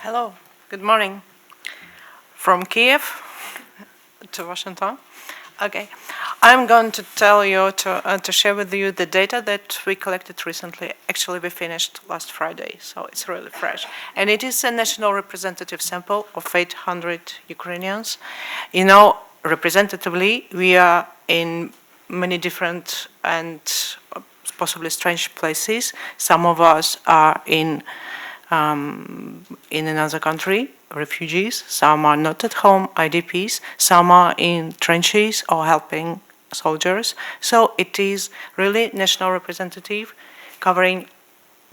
Hello, good morning. From Kiev to Washington. Okay, I'm going to tell you, to share with you the data that we collected recently. Actually, we finished last Friday, so it's really fresh. And it is a national representative sample of 800 Ukrainians. You know, representatively, we are in many different and possibly strange places. Some of us are in another country, refugees. Some are not at home, IDPs. Some are in trenches or helping soldiers. So it is really national representative, covering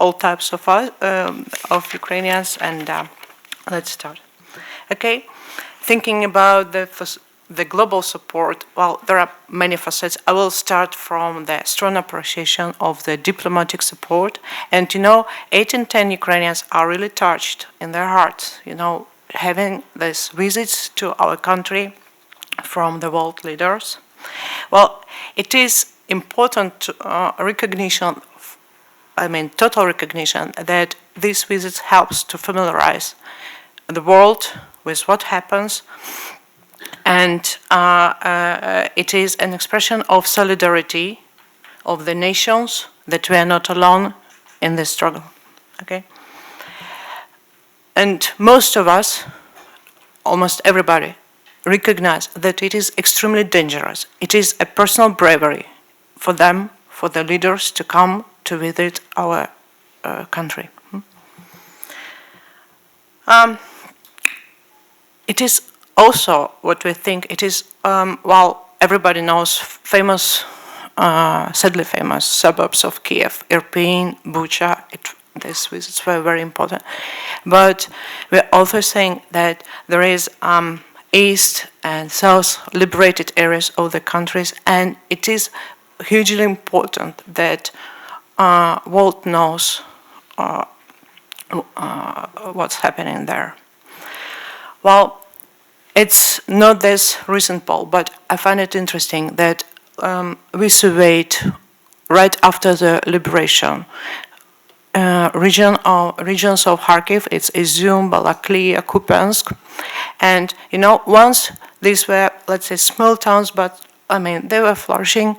all types of Ukrainians. And let's start. Okay, thinking about the global support, well, there are many facets. I will start from the strong appreciation of the diplomatic support. And, 8 in 10 Ukrainians are really touched in their hearts, having these visits to our country from the world leaders. Well, it is important total recognition that these visits helps to familiarize the world with what happens. And it is an expression of solidarity of the nations that we are not alone in this struggle. Okay? And most of us, almost everybody, recognize that it is extremely dangerous. It is a personal bravery for them, for the leaders to come to visit our country. It is also what we think. It is, everybody knows sadly famous suburbs of Kiev, Irpin, Bucha. These visits were very important. But we're also saying that there is east and south liberated areas of the countries, and it is hugely important that world knows what's happening there. Well, it's not this recent poll, but I find it interesting that we surveyed right after the liberation regions of Kharkiv. It's Izium, Balaklia, Kupiansk, and once these were, let's say, small towns, but they were flourishing.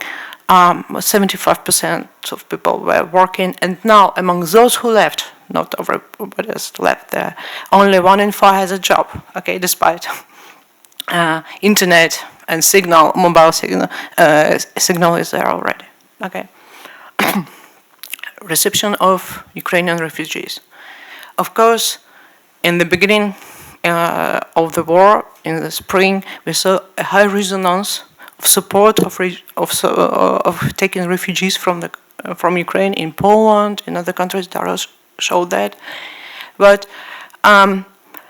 75% of people were working, and now among those who left, not everybody has left there, only 1 in 4 has a job. Okay, despite internet and mobile signal is there already. Okay. Reception of Ukrainian refugees. Of course, in the beginning of the war, in the spring, we saw a high resonance of support of taking refugees from Ukraine in Poland, in other countries. Daros showed that, but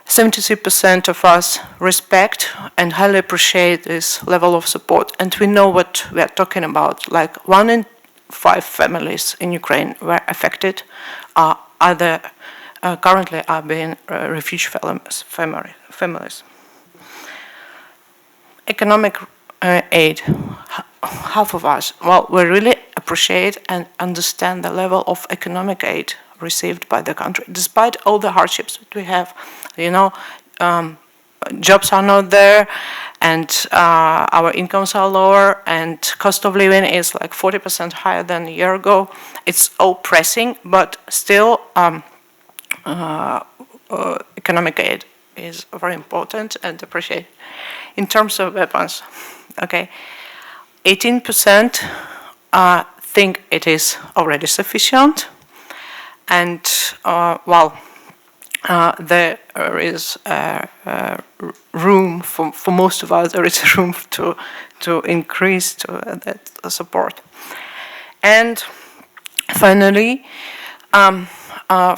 73% of us respect and highly appreciate this level of support, and we know what we are talking about. Like 1 in 5 families in Ukraine were affected, currently are being refugee families. Economic aid. Half of us, we really appreciate and understand the level of economic aid received by the country, despite all the hardships that we have. Jobs are not there, and our incomes are lower, and cost of living is like 40% higher than a year ago. It's all pressing, but still economic aid is very important and appreciated. In terms of weapons, okay, 18% think it is already sufficient, and there is room for most of us. There is room to increase that support. And finally,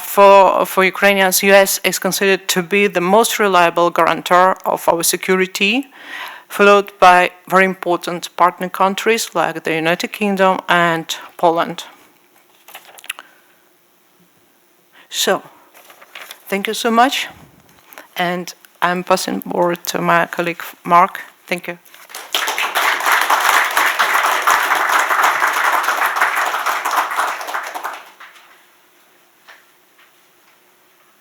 for Ukrainians, US is considered to be the most reliable guarantor of our security, followed by very important partner countries like the United Kingdom and Poland. So, thank you so much, and I'm passing forward to my colleague Mark. Thank you.